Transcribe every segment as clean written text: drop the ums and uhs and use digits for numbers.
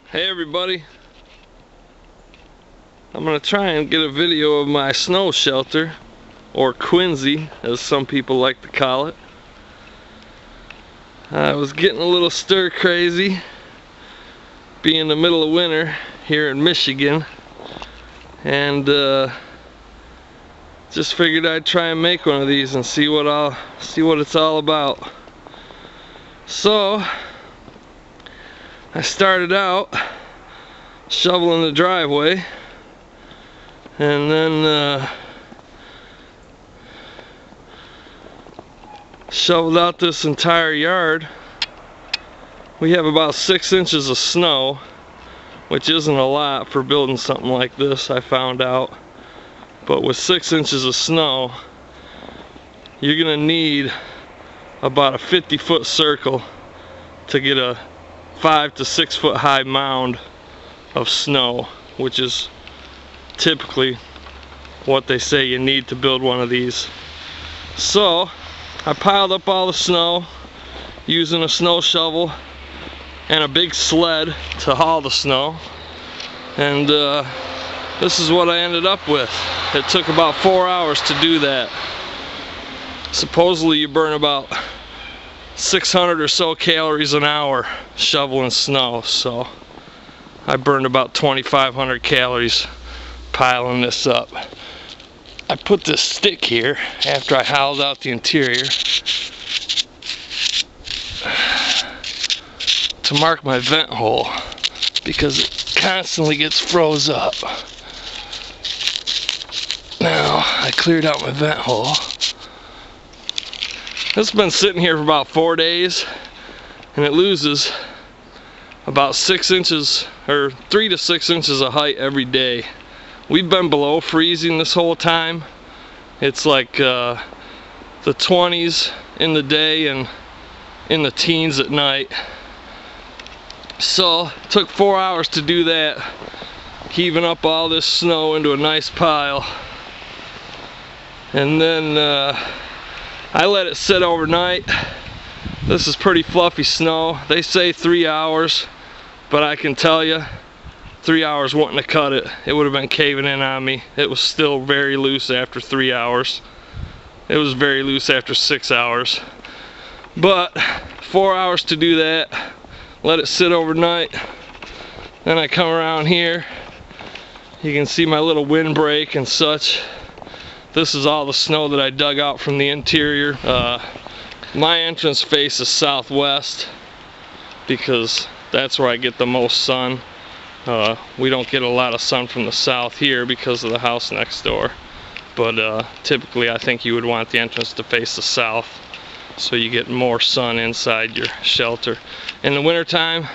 Hey everybody, I'm going to try and get a video of my snow shelter, or Quinzee as some people like to call it. I was getting a little stir crazy being the middle of winter here in Michigan, and just figured I'd try and make one of these and see what it's all about. So I started out shoveling the driveway, and then shoveled out this entire yard. We have about 6 inches of snow, which isn't a lot for building something like this, I found out. But with 6 inches of snow, you're gonna need about a 50-foot circle to get a 5 to 6 foot high mound of snow, which is typically what they say you need to build one of these. So I piled up all the snow using a snow shovel and a big sled to haul the snow, and this is what I ended up with. It took about 4 hours to do that. Supposedly you burn about 600 or so calories an hour shoveling snow, so I burned about 2,500 calories piling this up. I put this stick here after I hollowed out the interior to mark my vent hole because it constantly gets froze up. Now I cleared out my vent hole. It's been sitting here for about 4 days, and it loses about 6 inches or 3 to 6 inches of height every day. We've been below freezing this whole time. It's like the 20s in the day and in the teens at night. So it took 4 hours to do that, heaving up all this snow into a nice pile. And then I let it sit overnight. This is pretty fluffy snow. They say 3 hours, but I can tell you 3 hours wouldn't have cut it. It would have been caving in on me. It was still very loose after 3 hours. It was very loose after 6 hours. But 4 hours to do that. Let it sit overnight. Then I come around here. You can see my little windbreak and such. This is all the snow that I dug out from the interior. My entrance face is southwest because that's where I get the most sun. We don't get a lot of sun from the south here because of the house next door. But typically I think you would want the entrance to face the south so you get more sun inside your shelter. In the wintertime,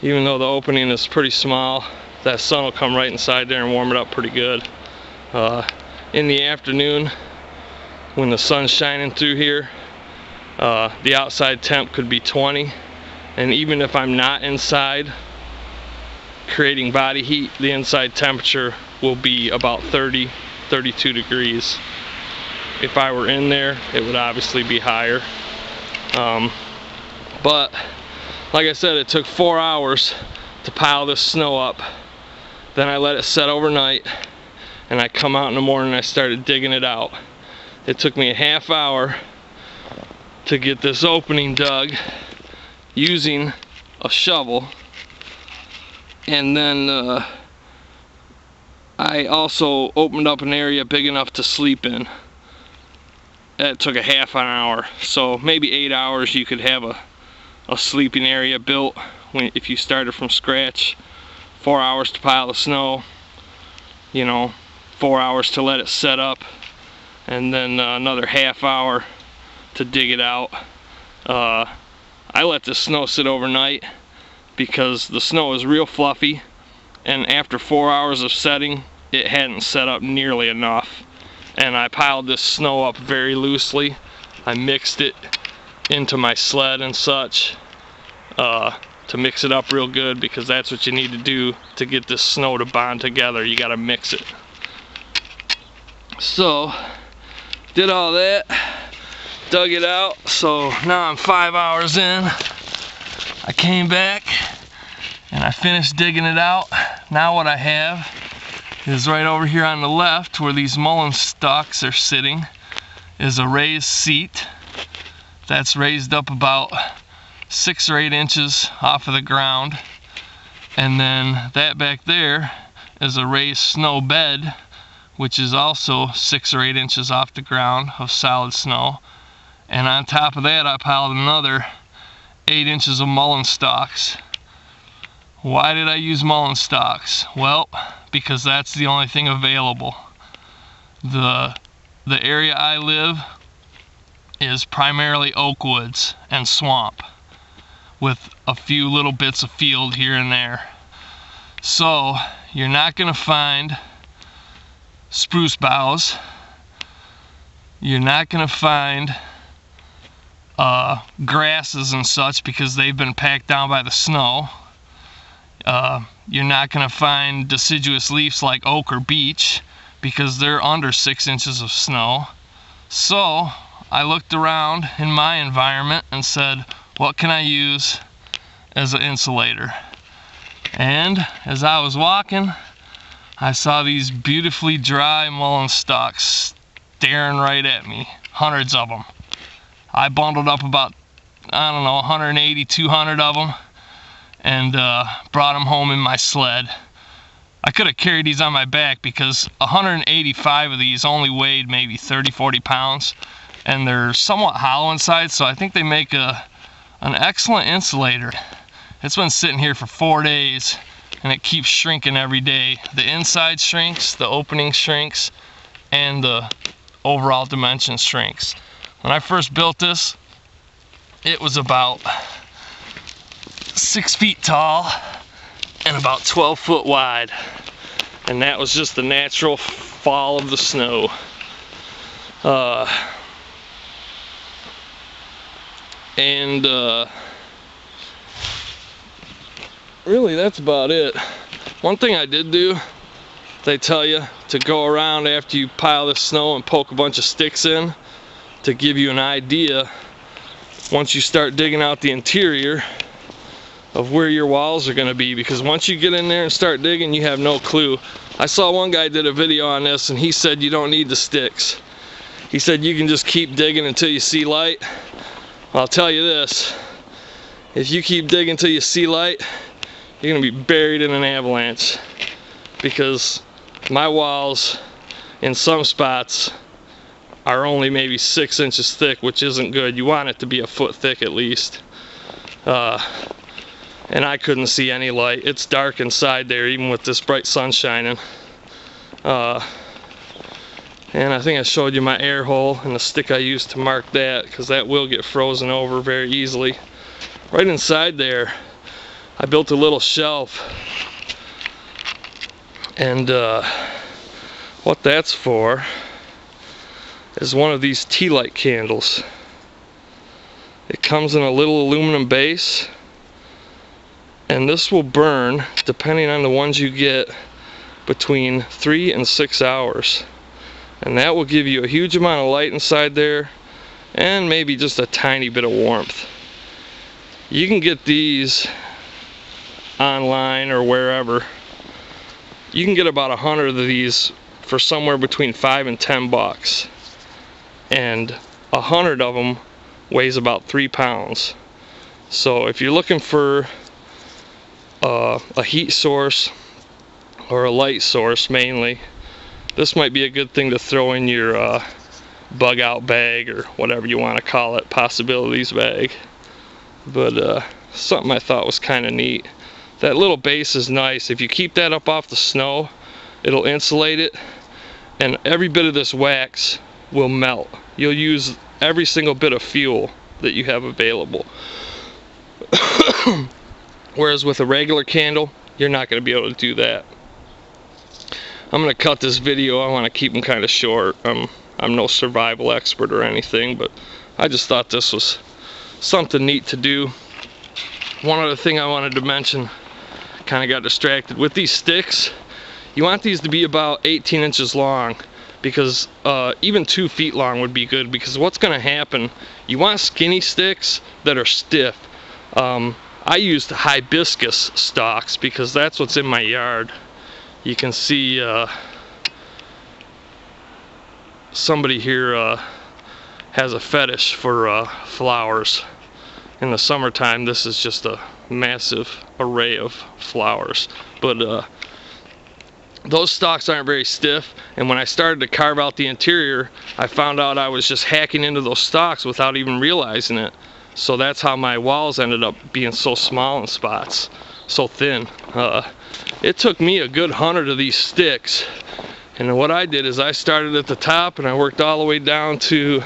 even though the opening is pretty small, that sun will come right inside there and warm it up pretty good. In the afternoon, when the sun's shining through here, the outside temp could be 20, and even if I'm not inside creating body heat, the inside temperature will be about 30, 32 degrees. If I were in there, it would obviously be higher. But like I said, it took 4 hours to pile this snow up. Then I let it set overnight, and I come out in the morning and I started digging it out. It took me a half hour to get this opening dug using a shovel, and then I also opened up an area big enough to sleep in. That took a half an hour, so maybe 8 hours you could have a sleeping area built if you started from scratch. 4 hours to pile the snow, you know, 4 hours to let it set up, and then another half hour to dig it out. I let the snow sit overnight because the snow is real fluffy, and after 4 hours of setting, it hadn't set up nearly enough. And I piled this snow up very loosely. I mixed it into my sled and such to mix it up real good, because that's what you need to do to get this snow to bond together. You gotta mix it. So did all that, dug it out. So now I'm 5 hours in. I came back And I finished digging it out. Now what I have is right over here on the left, where these mullein stalks are sitting, is a raised seat that's raised up about 6 or 8 inches off of the ground. And then that back there is a raised snow bed, which is also 6 or 8 inches off the ground of solid snow. And on top of that, I piled another 8 inches of mullein stalks. Why did I use mullein stalks? Well, because that's the only thing available. The area I live is primarily oak woods and swamp, with a few little bits of field here and there. So you're not going to find spruce boughs. You're not going to find grasses and such, because they've been packed down by the snow. You're not going to find deciduous leaves like oak or beech, because they're under 6 inches of snow. So I looked around in my environment and said, what can I use as an insulator? And as I was walking, I saw these beautifully dry mullein stalks staring right at me, hundreds of them. I bundled up about, I don't know, 180, 200 of them, and brought them home in my sled. I could have carried these on my back, because 185 of these only weighed maybe 30, 40 pounds, and they're somewhat hollow inside, so I think they make an excellent insulator. It's been sitting here for 4 days, and it keeps shrinking every day. The inside shrinks, the opening shrinks, and the overall dimension shrinks. When I first built this, it was about 6 feet tall and about 12 foot wide, and that was just the natural fall of the snow. Really, that's about it. One thing I did do, they tell you to go around after you pile the snow and poke a bunch of sticks in, to give you an idea, once you start digging out the interior, of where your walls are going to be, because once you get in there and start digging, you have no clue. I saw one guy did a video on this, and he said you don't need the sticks. He said you can just keep digging until you see light. Well, I'll tell you this, if you keep digging until you see light, you're going to be buried in an avalanche, because my walls in some spots are only maybe 6 inches thick, which isn't good. You want it to be a foot thick at least. And I couldn't see any light. It's dark inside there, even with this bright sun shining. And I think I showed you my air hole and the stick I used to mark that, because that will get frozen over very easily. Right inside there, I built a little shelf. And what that's for is one of these tea light candles. It comes in a little aluminum base, and this will burn, depending on the ones you get, between 3 and 6 hours. And that will give you a huge amount of light inside there, and maybe just a tiny bit of warmth. You can get these online or wherever. You can get about 100 of these for somewhere between $5 and $10. And 100 of them weighs about 3 pounds. So if you're looking for a heat source or a light source mainly, this might be a good thing to throw in your bug out bag, or whatever you want to call it, possibilities bag. But something I thought was kind of neat. That little base is nice. If you keep that up off the snow, it'll insulate it, and every bit of this wax will melt. You'll use every single bit of fuel that you have available. Whereas with a regular candle, you're not going to be able to do that. I'm going to cut this video. I want to keep them kind of short. I'm no survival expert or anything, but I just thought this was something neat to do. One other thing I wanted to mention, kind of got distracted. With these sticks, you want these to be about 18 inches long, because even 2 feet long would be good, because what's going to happen, you want skinny sticks that are stiff. I used hibiscus stalks because that's what's in my yard. You can see somebody here has a fetish for flowers. In the summertime, this is just a massive array of flowers. But those stalks aren't very stiff, and when I started to carve out the interior, I found out I was just hacking into those stalks without even realizing it. So that's how my walls ended up being so small in spots, so thin. It took me a good 100 of these sticks, and what I did is I started at the top and I worked all the way down to,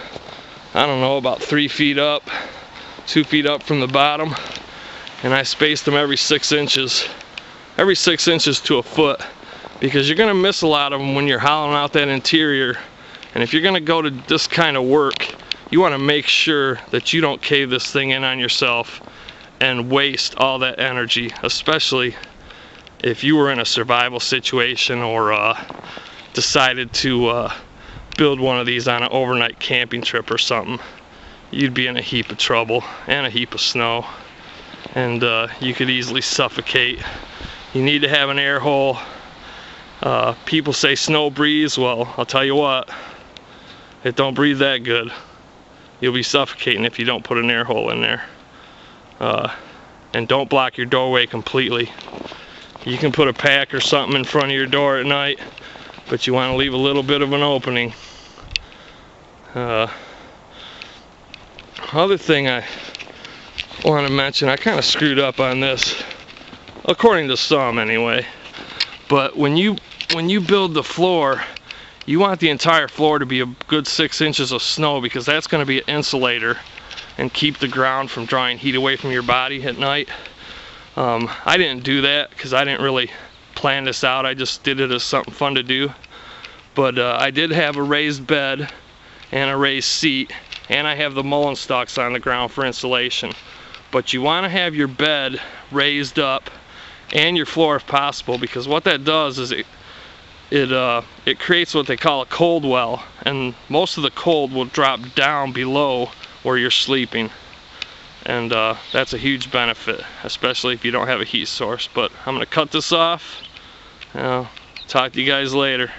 I don't know, about 3 feet up, 2 feet up from the bottom, and I spaced them every 6 inches to a foot, because you're gonna miss a lot of them when you're hollowing out that interior. And if you're gonna go to this kind of work, you want to make sure that you don't cave this thing in on yourself and waste all that energy, especially if you were in a survival situation or decided to build one of these on an overnight camping trip or something. You'd be in a heap of trouble and a heap of snow, and you could easily suffocate. You need to have an air hole. People say snow breathes. Well, I'll tell you what, it don't breathe that good. You'll be suffocating if you don't put an air hole in there. And don't block your doorway completely. You can put a pack or something in front of your door at night, but you want to leave a little bit of an opening. Other thing I want to mention, I kind of screwed up on this, according to some anyway. But when you build the floor, you want the entire floor to be a good 6 inches of snow, because that's going to be an insulator and keep the ground from drawing heat away from your body at night. I didn't do that because I didn't really plan this out. I just did it as something fun to do. But I did have a raised bed and a raised seat, and I have the mullein stalks on the ground for insulation. But you want to have your bed raised up and your floor if possible, because what that does is it creates what they call a cold well, and most of the cold will drop down below where you're sleeping, and that's a huge benefit, especially if you don't have a heat source. But I'm gonna cut this off. Talk to you guys later.